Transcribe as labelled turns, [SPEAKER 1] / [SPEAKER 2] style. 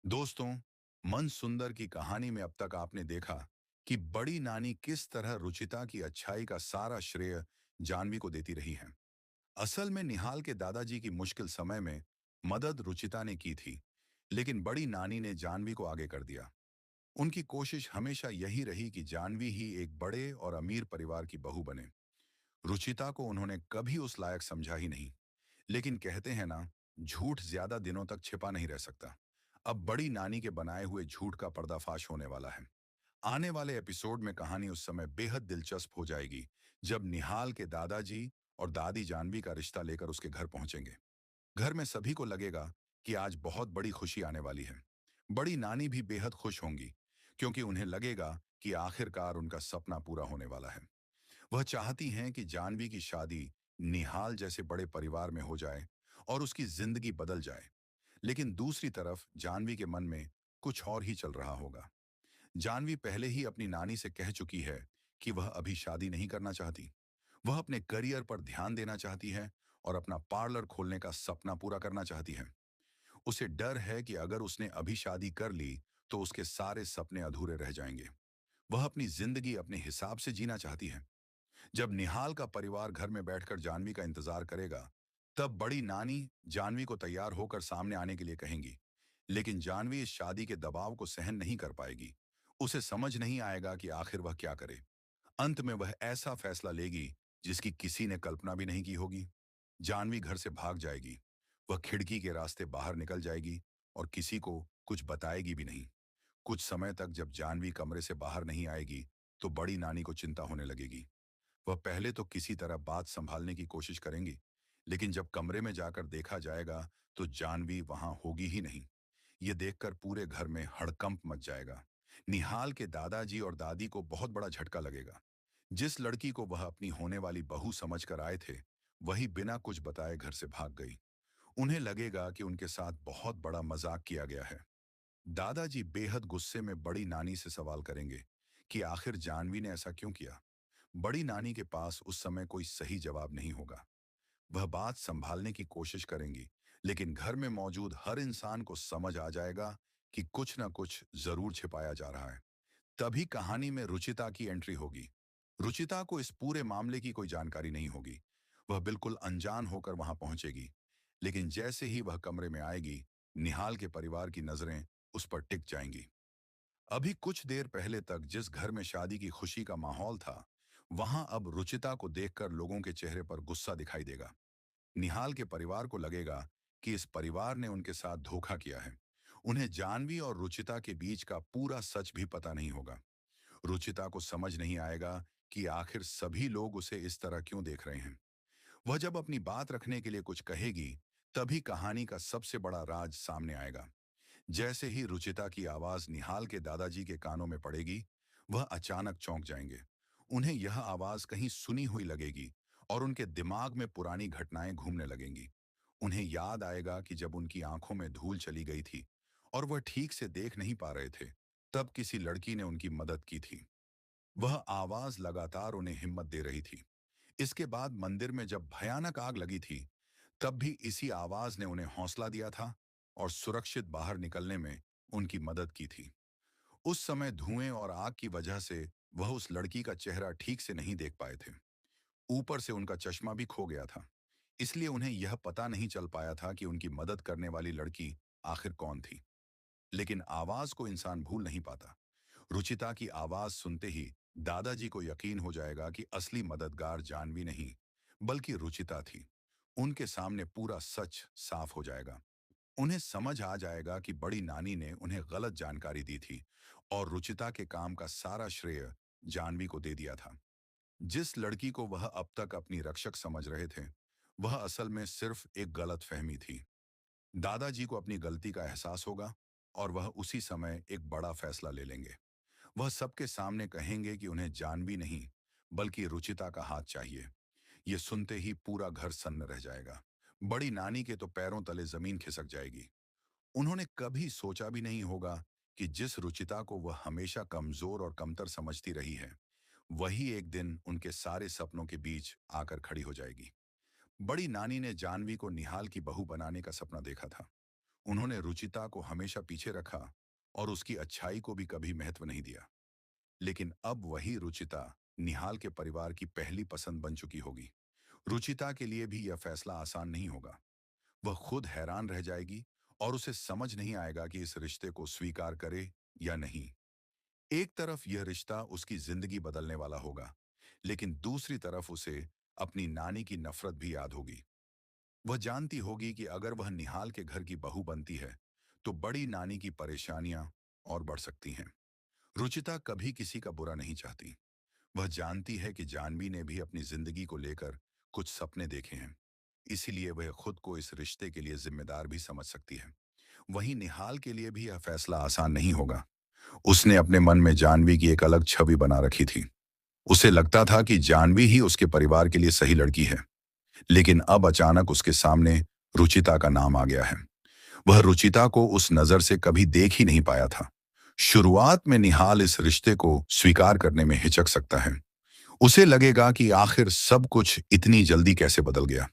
[SPEAKER 1] दोस्तों, मन सुंदर की कहानी में अब तक आपने देखा कि बड़ी नानी किस तरह रुचिता की अच्छाई का सारा श्रेय जानवी को देती रही है। असल में निहाल के दादाजी की मुश्किल समय में मदद रुचिता ने की थी, लेकिन बड़ी नानी ने जानवी को आगे कर दिया। उनकी कोशिश हमेशा यही रही कि जानवी ही एक बड़े और अमीर परिवार की बहू बने। रुचिता को उन्होंने कभी उस लायक समझा ही नहीं। लेकिन कहते हैं ना, झूठ ज्यादा दिनों तक छिपा नहीं रह सकता। अब बड़ी नानी के बनाए हुए झूठ का पर्दाफाश होने वाला है। आने वाले एपिसोड में कहानी उस समय बेहद दिलचस्प हो जाएगी, जब निहाल के दादाजी और दादी जानवी का रिश्ता लेकर उसके घर पहुंचेंगे। घर में सभी को लगेगा कि आज बहुत बड़ी खुशी आने वाली है। बड़ी नानी भी बेहद खुश होंगी, क्योंकि उन्हें लगेगा कि आखिरकार उनका सपना पूरा होने वाला है। वह चाहती हैं कि जानवी की शादी निहाल जैसे बड़े परिवार में हो जाए और उसकी जिंदगी बदल जाए। लेकिन दूसरी तरफ जानवी के मन में कुछ और ही चल रहा होगा। जानवी पहले ही अपनी नानी से कह चुकी है कि वह अभी शादी नहीं करना चाहती। वह अपने करियर पर ध्यान देना चाहती है और अपना पार्लर खोलने का सपना पूरा करना चाहती है। उसे डर है कि अगर उसने अभी शादी कर ली तो उसके सारे सपने अधूरे रह जाएंगे। वह अपनी जिंदगी अपने हिसाब से जीना चाहती है। जब निहाल का परिवार घर में बैठकर जानवी का इंतजार करेगा, तब बड़ी नानी जानवी को तैयार होकर सामने आने के लिए कहेंगी। लेकिन जानवी इस शादी के दबाव को सहन नहीं कर पाएगी। उसे समझ नहीं आएगा कि आखिर वह क्या करे। अंत में वह ऐसा फैसला लेगी जिसकी किसी ने कल्पना भी नहीं की होगी। जानवी घर से भाग जाएगी। वह खिड़की के रास्ते बाहर निकल जाएगी और किसी को कुछ बताएगी भी नहीं। कुछ समय तक जब जानवी कमरे से बाहर नहीं आएगी, तो बड़ी नानी को चिंता होने लगेगी। वह पहले तो किसी तरह बात संभालने की कोशिश करेंगी, लेकिन जब कमरे में जाकर देखा जाएगा तो जानवी वहां होगी ही नहीं। ये देखकर पूरे घर में हड़कंप मच जाएगा। निहाल के दादाजी और दादी को बहुत बड़ा झटका लगेगा। जिस लड़की को वह अपनी होने वाली बहू समझकर आए थे, वही बिना कुछ बताए घर से भाग गई। उन्हें लगेगा कि उनके साथ बहुत बड़ा मजाक किया गया है। दादाजी बेहद गुस्से में बड़ी नानी से सवाल करेंगे कि आखिर जानवी ने ऐसा क्यों किया। बड़ी नानी के पास उस समय कोई सही जवाब नहीं होगा। वह बात संभालने की कोशिश करेंगी, लेकिन घर में मौजूद हर इंसान को समझ आ जाएगा कि कुछ न कुछ जरूर छिपाया जा रहा है। तभी कहानी में रुचिता की एंट्री होगी। रुचिता को इस पूरे मामले की कोई जानकारी नहीं होगी। वह बिल्कुल अनजान होकर वहां पहुंचेगी। लेकिन जैसे ही वह कमरे में आएगी, निहाल के परिवार की नजरें उस पर टिक जाएंगी। अभी कुछ देर पहले तक जिस घर में शादी की खुशी का माहौल था, वहां अब रुचिता को देखकर लोगों के चेहरे पर गुस्सा दिखाई देगा। निहाल के परिवार को लगेगा कि इस परिवार ने उनके साथ धोखा किया है। उन्हें जानवी और रुचिता के बीच का पूरा सच भी पता नहीं होगा। रुचिता को समझ नहीं आएगा कि आखिर सभी लोग उसे इस तरह क्यों देख रहे हैं। वह जब अपनी बात रखने के लिए कुछ कहेगी, तभी कहानी का सबसे बड़ा राज सामने आएगा। जैसे ही रुचिता की आवाज निहाल के दादाजी के कानों में पड़ेगी, वह अचानक चौंक जाएंगे। उन्हें यह आवाज कहीं सुनी हुई लगेगी और उनके दिमाग में पुरानी घटनाएं घूमने लगेंगी। उन्हें याद आएगा कि जब उनकी आंखों में धूल चली गई थी और वह ठीक से देख नहीं पा रहे थे, तब किसी लड़की ने उनकी मदद की थी। वह आवाज लगातार उन्हें हिम्मत दे रही थी। इसके बाद मंदिर में जब भयानक आग लगी थी, तब भी इसी आवाज ने उन्हें हौसला दिया था और सुरक्षित बाहर निकलने में उनकी मदद की थी। उस समय धुएं और आग की वजह से वह उस लड़की का चेहरा ठीक से नहीं देख पाए थे। ऊपर से उनका चश्मा भी खो गया था, इसलिए उन्हें यह पता नहीं चल पाया था कि उनकी मदद करने वाली लड़की आखिर कौन थी। लेकिन आवाज को इंसान भूल नहीं पाता। रुचिता की आवाज सुनते ही दादाजी को यकीन हो जाएगा कि असली मददगार जानवी नहीं, बल्कि रुचिता थी। उनके सामने पूरा सच साफ हो जाएगा। उन्हें समझ आ जाएगा कि बड़ी नानी ने उन्हें गलत जानकारी दी थी और रुचिता के काम का सारा श्रेय जानवी को दे दिया था। जिस लड़की को वह अब तक अपनी रक्षक समझ रहे थे, वह असल में सिर्फ एक गलत फहमी थी। दादाजी को अपनी गलती का एहसास होगा और वह उसी समय एक बड़ा फैसला ले लेंगे। वह सबके सामने कहेंगे कि उन्हें जानवी नहीं, बल्कि रुचिता का हाथ चाहिए। ये सुनते ही पूरा घर सन्न रह जाएगा। बड़ी नानी के तो पैरों तले जमीन खिसक जाएगी। उन्होंने कभी सोचा भी नहीं होगा कि जिस रुचिता को वह हमेशा कमजोर और कमतर समझती रही है, वही एक दिन उनके सारे सपनों के बीच आकर खड़ी हो जाएगी। बड़ी नानी ने जानवी को निहाल की बहू बनाने का सपना देखा था। उन्होंने रुचिता को हमेशा पीछे रखा और उसकी अच्छाई को भी कभी महत्व नहीं दिया। लेकिन अब वही रुचिता निहाल के परिवार की पहली पसंद बन चुकी होगी। रुचिता के लिए भी यह फैसला आसान नहीं होगा। वह खुद हैरान रह जाएगी और उसे समझ नहीं आएगा कि इस रिश्ते को स्वीकार करे या नहीं। एक तरफ यह रिश्ता उसकी जिंदगी बदलने वाला होगा, लेकिन दूसरी तरफ उसे अपनी नानी की नफरत भी याद होगी। वह जानती होगी कि अगर वह निहाल के घर की बहू बनती है, तो बड़ी नानी की परेशानियां और बढ़ सकती हैं। रुचिता कभी किसी का बुरा नहीं चाहती। वह जानती है कि जानवी ने भी अपनी जिंदगी को लेकर कुछ सपने देखे हैं। इसीलिए वह खुद को इस रिश्ते के लिए जिम्मेदार भी समझ सकती है। वहीं निहाल के लिए भी यह फैसला आसान नहीं होगा। उसने अपने मन में जानवी की एक अलग छवि बना रखी थी। उसे लगता था कि जानवी ही उसके परिवार के लिए सही लड़की है। लेकिन अब अचानक उसके सामने रुचिता का नाम आ गया है। वह रुचिता को उस नजर से कभी देख ही नहीं पाया था। शुरुआत में निहाल इस रिश्ते को स्वीकार करने में हिचक सकता है। उसे लगेगा कि आखिर सब कुछ इतनी जल्दी कैसे बदल गया।